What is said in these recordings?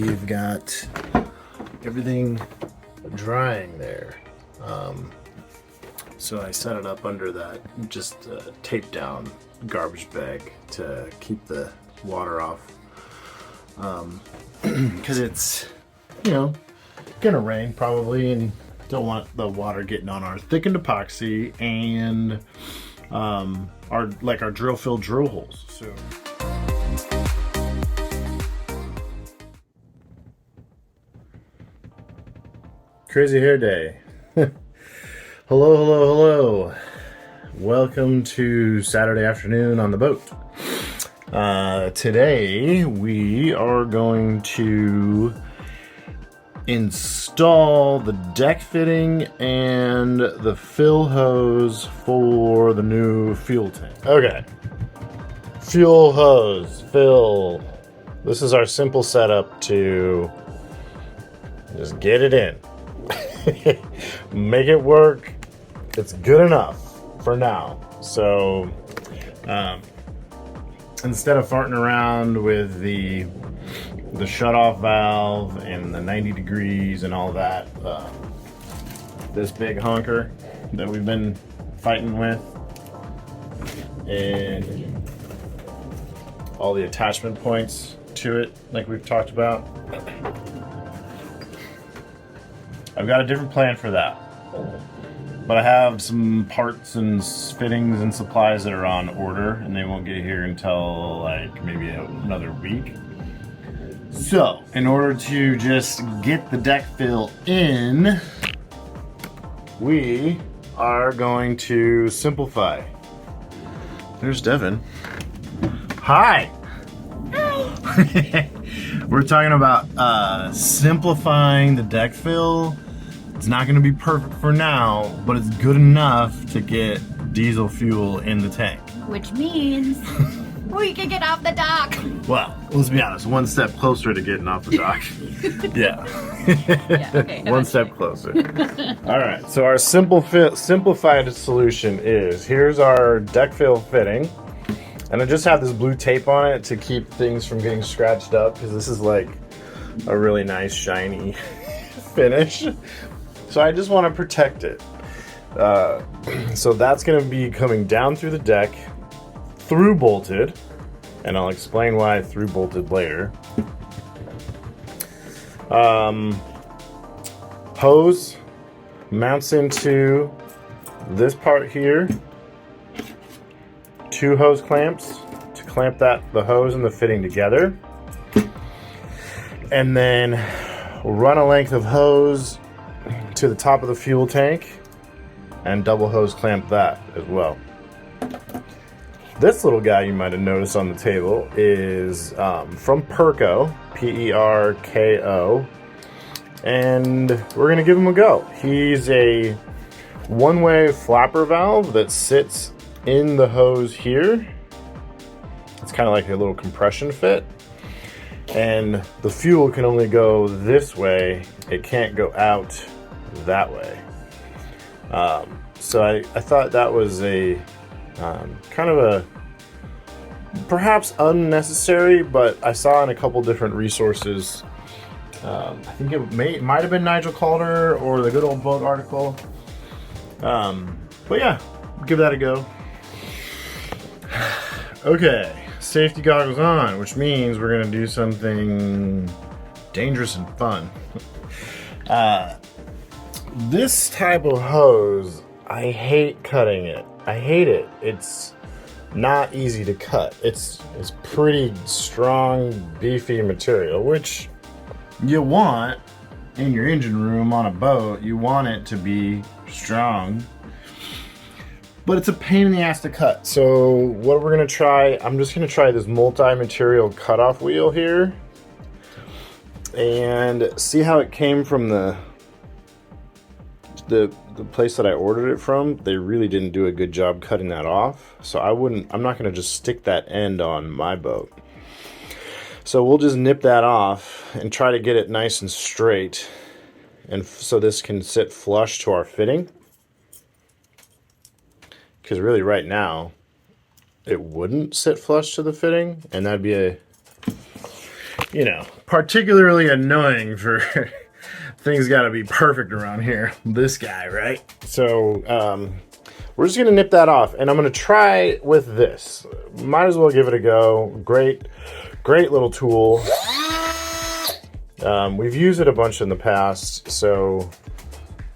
we've got everything drying there. So I set it up under that just taped down garbage bag to keep the water off. Because it's, gonna rain probably, and don't want the water getting on our thickened epoxy and our drill fill drill holes. So crazy hair day. Hello. Welcome to Saturday afternoon on the boat. Today we are going to install the deck fitting and the fill hose for the new fuel tank. Okay. Fuel hose, fill. This is our simple setup to just get it in. Make it work. It's good enough for now. So instead of farting around with the shutoff valve and the 90 degrees and all that, this big honker that we've been fighting with and all the attachment points to it like we've talked about, I've got a different plan for that. But I have some parts and fittings and supplies that are on order, and they won't get here until like maybe another week. So, in order to just get the deck fill in, we are going to simplify. There's Devin. Hi! Hi! We're talking about simplifying the deck fill. It's not going to be perfect for now, but it's good enough to get diesel fuel in the tank. Which means we can get off the dock. Well, let's be honest, one step closer to getting off the dock. Yeah. Okay, one step closer. All right, so our simplified solution is, here's our deck fill fitting. And I just have this blue tape on it to keep things from getting scratched up, because this is like a really nice shiny finish. So I just want to protect it. So that's going to be coming down through the deck, through bolted, and I'll explain why through bolted later. Hose mounts into this part here. 2 hose clamps to clamp the hose and the fitting together. And then run a length of hose to the top of the fuel tank and double hose clamp that as well. This little guy you might have noticed on the table is from Perco, P-E-R-K-O, and we're gonna give him a go. He's a one-way flapper valve that sits in the hose here. It's kind of like a little compression fit, and the fuel can only go this way. It can't go out that way. So I thought that was a kind of a perhaps unnecessary, but I saw in a couple different resources. I think it might have been Nigel Calder or the Good Old Boat article. But yeah, give that a go. Okay, safety goggles on, which means we're gonna do something dangerous and fun. This type of hose, I hate cutting it. I hate it. It's not easy to cut. It's pretty strong, beefy material, which you want in your engine room on a boat. You want it to be strong, but it's a pain in the ass to cut. So what we're gonna try, I'm just gonna try this multi-material cutoff wheel here and see how it came from the place that I ordered it from. They really didn't do a good job cutting that off. So I'm not gonna just stick that end on my boat. So we'll just nip that off and try to get it nice and straight, and so this can sit flush to our fitting. Because really right now, it wouldn't sit flush to the fitting, and that'd be you know, particularly annoying for things got to be perfect around here. This guy, right? So we're just gonna nip that off, and I'm gonna try with this. Might as well give it a go. Great little tool. We've used it a bunch in the past, so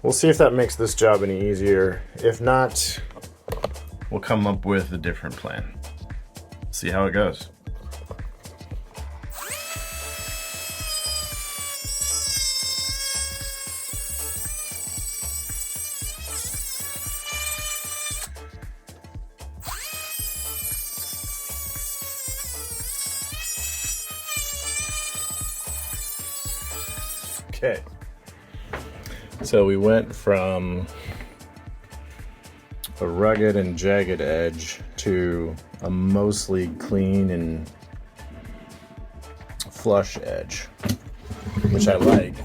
we'll see if that makes this job any easier. If not, we'll come up with a different plan. See how it goes. Okay, so we went from a rugged and jagged edge to a mostly clean and flush edge, which I like.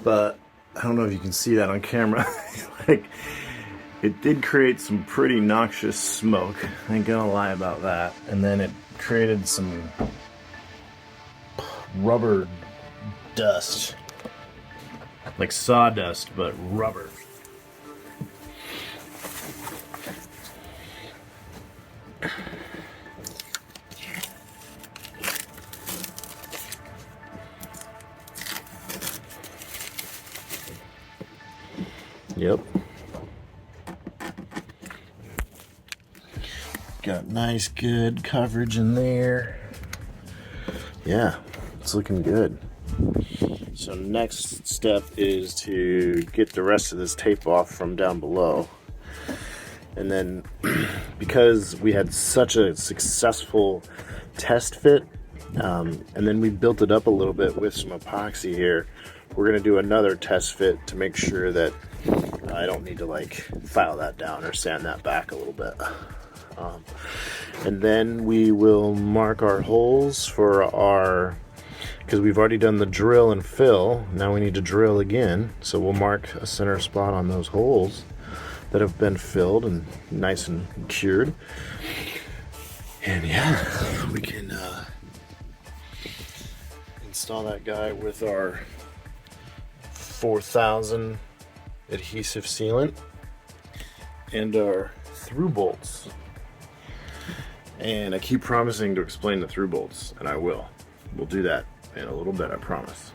But I don't know if you can see that on camera. Like, it did create some pretty noxious smoke. I ain't gonna lie about that. And then it created some rubber dust, like sawdust, but rubber. Yep. Got nice, good coverage in there. Yeah, it's looking good. So next step is to get the rest of this tape off from down below. And then because we had such a successful test fit, and then we built it up a little bit with some epoxy here, we're gonna do another test fit to make sure that I don't need to like file that down or sand that back a little bit. And then we will mark our holes for our, because we've already done the drill and fill, now we need to drill again. So we'll mark a center spot on those holes that have been filled and nice and cured. And yeah, we can install that guy with our 4000 adhesive sealant and our through bolts. And I keep promising to explain the through bolts, and I will. We'll do that in a little bit, I promise.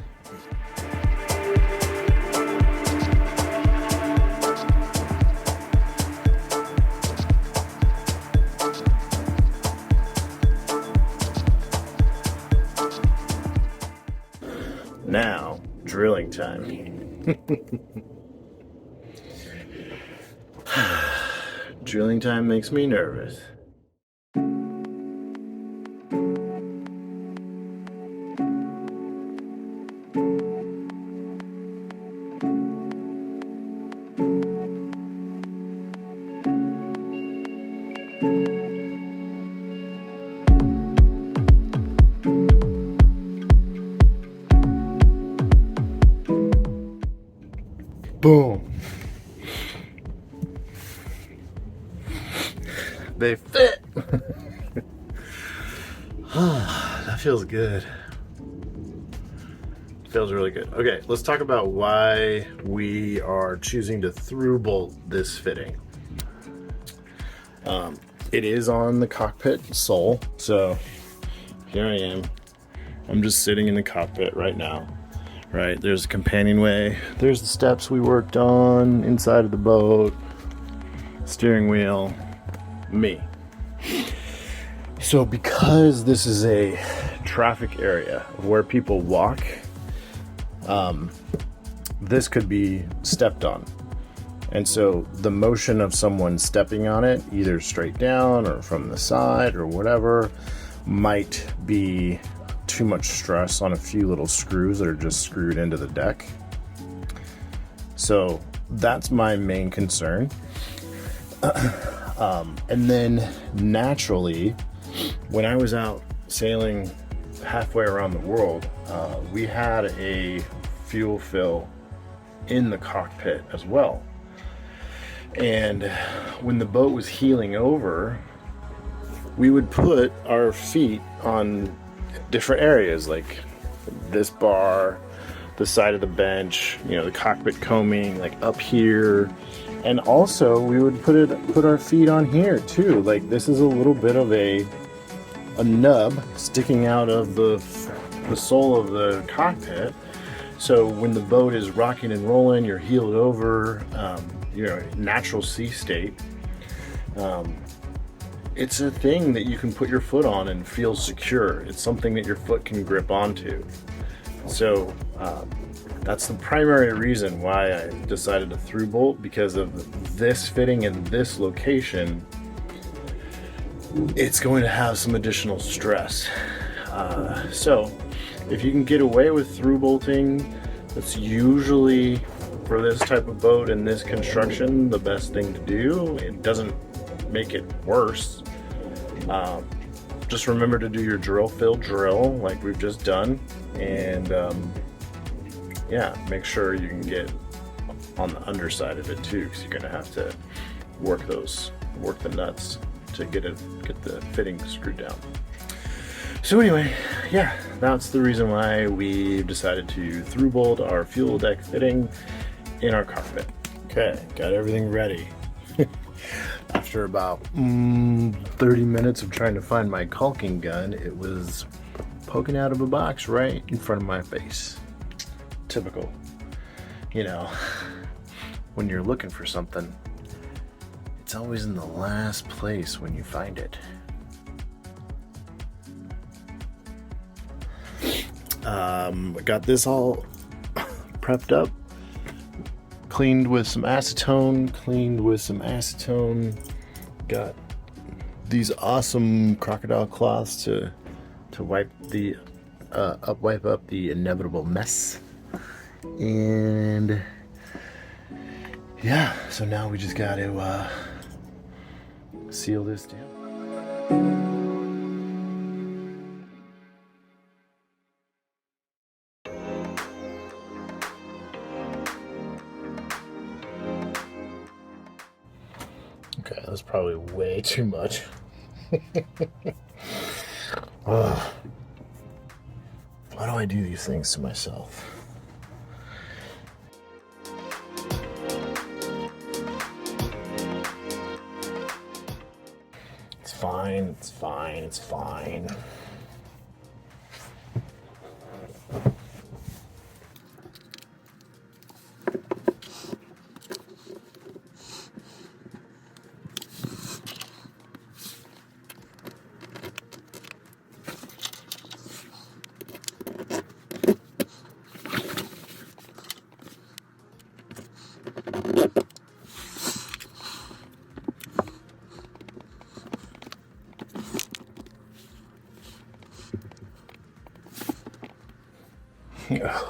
Now, drilling time. Drilling time makes me nervous. Boom. They fit. That feels good. Feels really good. Okay, let's talk about why we are choosing to through bolt this fitting. It is on the cockpit sole, so here I am. I'm just sitting in the cockpit right now. Right, there's a companionway. There's the steps we worked on inside of the boat. Steering wheel. Me. So because this is a traffic area where people walk, this could be stepped on. And so the motion of someone stepping on it, either straight down or from the side or whatever, might be too much stress on a few little screws that are just screwed into the deck. So that's my main concern. And then naturally, when I was out sailing halfway around the world, we had a fuel fill in the cockpit as well. And when the boat was heeling over, we would put our feet on different areas like this bar, the side of the bench, you know, the cockpit combing, like up here. And also we would put our feet on here too. Like this is a little bit of a nub sticking out of the sole of the cockpit. So when the boat is rocking and rolling, you're heeled over, you know, natural sea state. It's a thing that you can put your foot on and feel secure. It's something that your foot can grip onto. So that's the primary reason why I decided to through bolt, because of this fitting in this location. It's going to have some additional stress. So if you can get away with through bolting, that's usually, for this type of boat and this construction, the best thing to do. It doesn't make it worse. Just remember to do your drill fill drill like we've just done, and yeah, make sure you can get on the underside of it too, because you're gonna have to work the nuts to get the fitting screwed down. So anyway, yeah, that's the reason why we decided to through bolt our fuel deck fitting in our cockpit. Okay, got everything ready. After about 30 minutes of trying to find my caulking gun, it was poking out of a box right in front of my face. Typical. You know, when you're looking for something, it's always in the last place when you find it. I got this all prepped up, cleaned with some acetone, got these awesome crocodile cloths to wipe up the inevitable mess. And yeah, so now we just got to seal this down. Okay, that's probably way too much. Why do I do these things to myself? It's fine, it's fine, it's fine.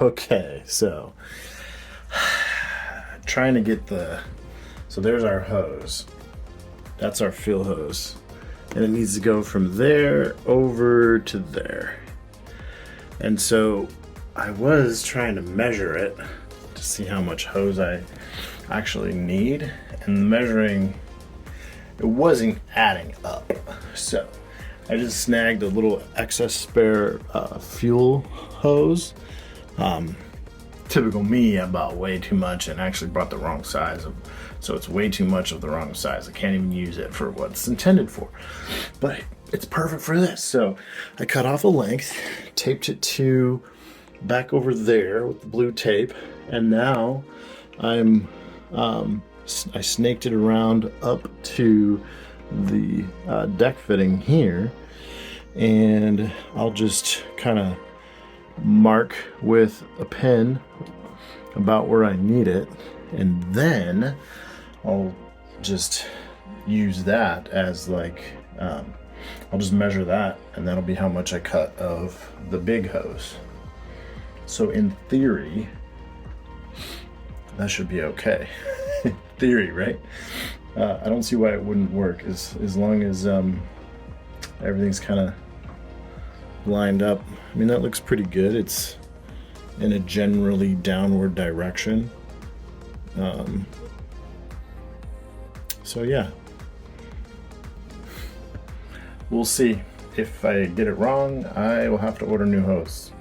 Okay, so trying to get so there's our hose. That's our fill hose. And it needs to go from there over to there. And so I was trying to measure it to see how much hose I actually need. And measuring, it wasn't adding up. So I just snagged a little excess spare fuel hose. Typical me, I bought way too much and actually bought the wrong size so it's way too much of the wrong size. I can't even use it for what it's intended for, but it's perfect for this. So I cut off a length, taped it to back over there with the blue tape, and now I snaked it around up to the deck fitting here, and I'll just kind of mark with a pen about where I need it, and then I'll just use that as like I'll just measure that, and that'll be how much I cut of the big hose. So in theory that should be okay. Theory, right? I don't see why it wouldn't work as long as everything's kind of lined up. I mean, that looks pretty good. It's in a generally downward direction. So yeah, we'll see. if I get it wrong, I will have to order new hose.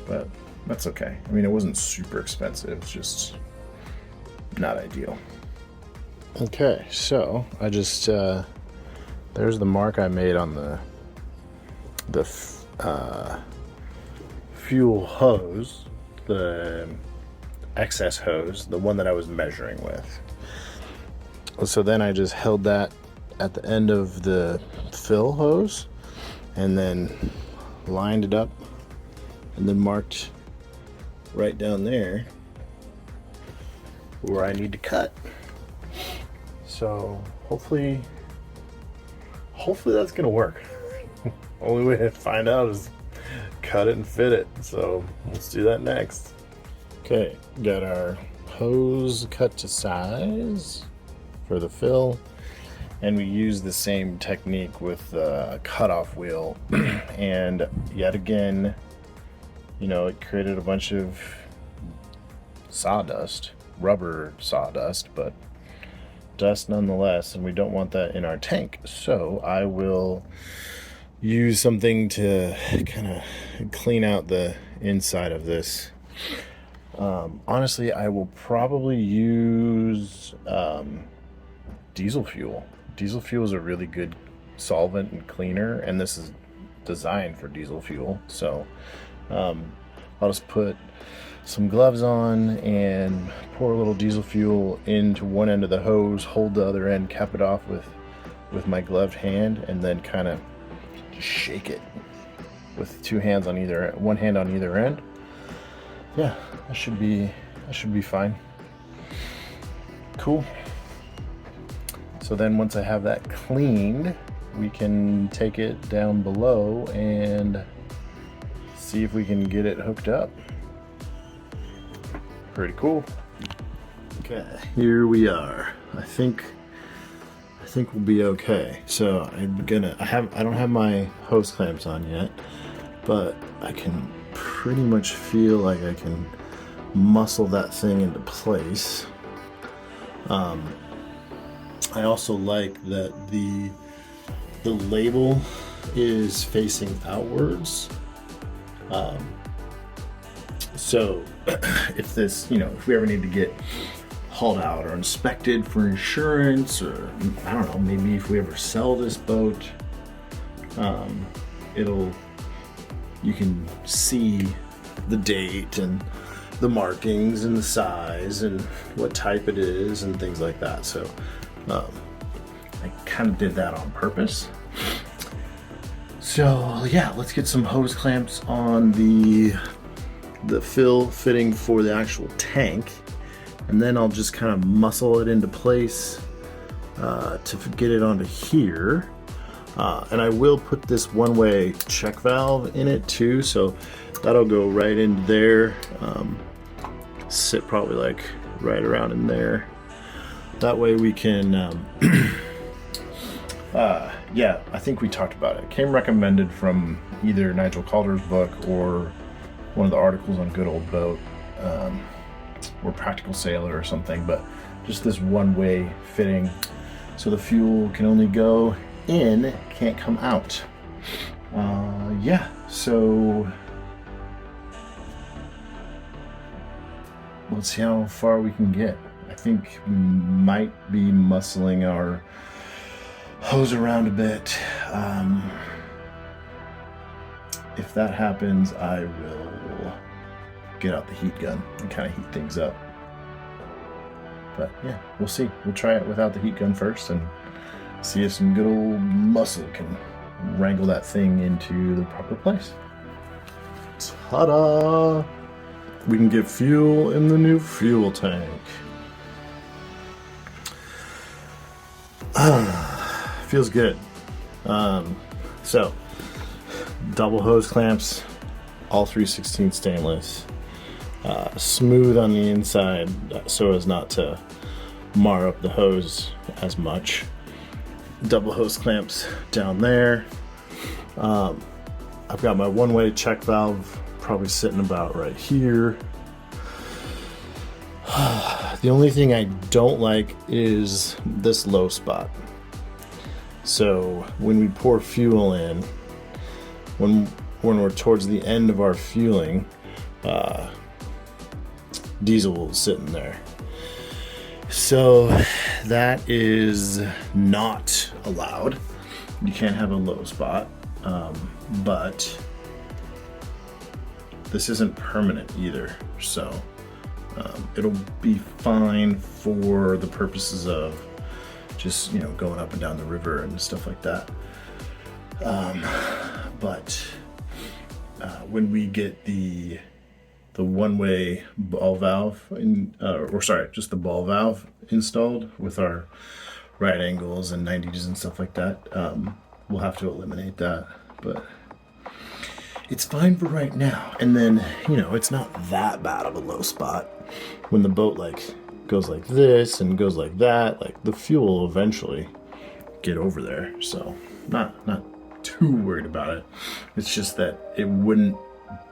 But that's okay. I mean, it wasn't super expensive. It's just not ideal. Okay, so I just there's the mark I made on the fuel hose, the excess hose, the one that I was measuring with. So then I just held that at the end of the fill hose and then lined it up and then marked right down there where I need to cut. So hopefully that's gonna work. Only way to find out is cut it and fit it. So let's do that next. Okay, got our hose cut to size for the fill, and we use the same technique with the cutoff wheel. And yet again, you know, it created a bunch of sawdust, rubber sawdust, but dust nonetheless, and we don't want that in our tank. So I will use something to kind of clean out the inside of this. Honestly, I will probably use diesel fuel. Diesel fuel is a really good solvent and cleaner, and this is designed for diesel fuel. So I'll just put some gloves on and pour a little diesel fuel into one end of the hose, hold the other end, cap it off with my gloved hand, and then kind of just shake it with one hand on either end. Yeah, that should be fine. Cool. So then once I have that cleaned, we can take it down below and see if we can get it hooked up. Pretty cool. Okay, here we are. I think we'll be okay. So I don't have my hose clamps on yet, but I can pretty much feel like I can muscle that thing into place. I also like that the label is facing outwards. So if we ever need to get hauled out or inspected for insurance, or I don't know, maybe if we ever sell this boat, you can see the date and the markings and the size and what type it is and things like that. So I kind of did that on purpose. So yeah, let's get some hose clamps on the fill fitting for the actual tank, and then I'll just kind of muscle it into place to get it onto here. And I will put this one-way check valve in it too, so that'll go right into there, sit probably like right around in there. That way we can yeah, I think we talked about it. It came recommended from either Nigel Calder's book or one of the articles on Good Old Boat, or Practical Sailor or something, but just this one-way fitting, so the fuel can only go in, can't come out. Yeah, so let's see how far we can get. I think we might be muscling our hose around a bit. If that happens, I will get out the heat gun and kind of heat things up. But yeah, we'll see. We'll try it without the heat gun first and see if some good old muscle can wrangle that thing into the proper place. Ta-da! We can get fuel in the new fuel tank. Feels good. So, double hose clamps, all 3/16 stainless, smooth on the inside so as not to mar up the hose as much. Double hose clamps down there. I've got my one-way check valve probably sitting about right here. The only thing I don't like is this low spot. So when we pour fuel in, when we're towards the end of our fueling, diesel will sit in there. So that is not allowed. You can't have a low spot, but this isn't permanent either. So it'll be fine for the purposes of just, going up and down the river and stuff like that. But when we get the one-way ball valve just the ball valve installed with our right angles and 90s and stuff like that, we'll have to eliminate that, but it's fine for right now. And then, it's not that bad of a low spot. When the boat goes like this and goes like that, the fuel will eventually get over there. So not too worried about it. It's just that it wouldn't,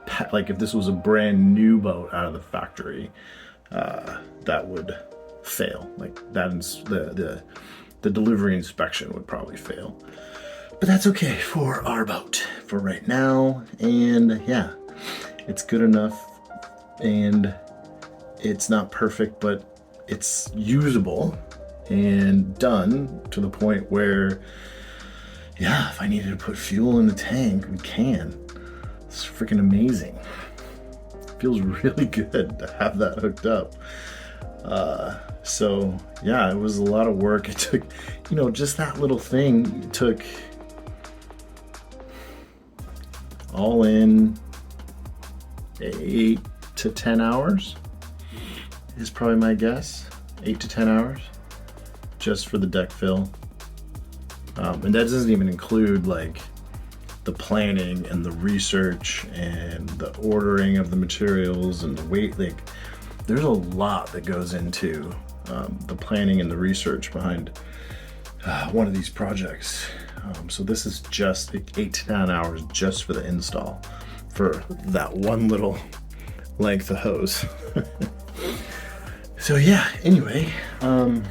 if this was a brand new boat out of the factory, that would fail. The delivery inspection would probably fail. But that's okay for our boat for right now. And yeah, it's good enough, and it's not perfect, but it's usable and done to the point where, yeah, if I needed to put fuel in the tank, we can. It's freaking amazing. It feels really good to have that hooked up. So yeah, it was a lot of work. It took, just that little thing, it took all in 8 to 10 hours is probably my guess. 8 to 10 hours just for the deck fill. And that doesn't even include the planning and the research and the ordering of the materials and the weight. There's a lot that goes into the planning and the research behind one of these projects. So this is just 8 to 10 hours just for the install for that one little length of hose. So yeah, anyway, I'm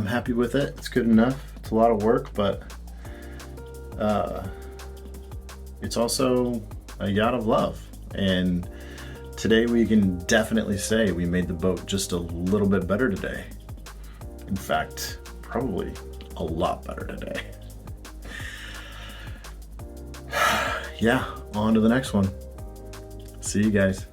happy with it. It's good enough. It's a lot of work, but it's also a yacht of love. And today we can definitely say we made the boat just a little bit better today. In fact, probably a lot better today. Yeah, on to the next one. See you guys.